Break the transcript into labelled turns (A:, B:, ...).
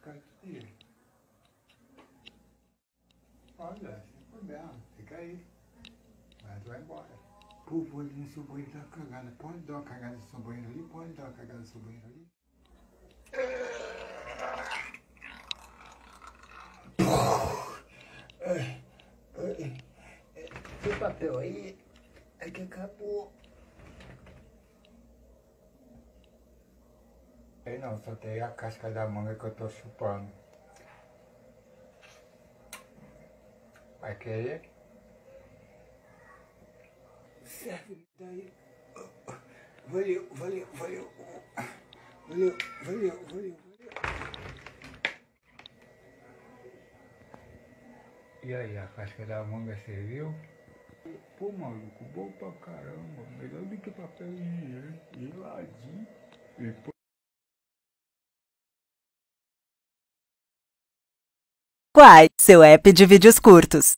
A: ficar aqui. Olha, foi mesmo, fica aí. Mas vai embora. Pô, vou ali no seu banheiro dar uma cagada. Pode dar uma cagada no seu banheiro ali? Pode dar uma cagada no seu banheiro ali? Tem papel aí? É que acabou. Aí não, só tem a casca da manga que eu tô chupando. Vai querer? Serve daí. Valeu, valeu, valeu. Valeu, valeu, valeu, valeu. E aí, a casca da manga serviu? Pô, maluco, bom pra caramba. Melhor do que papel higiênico. Geladinho.
B: Quai, seu app de vídeos curtos.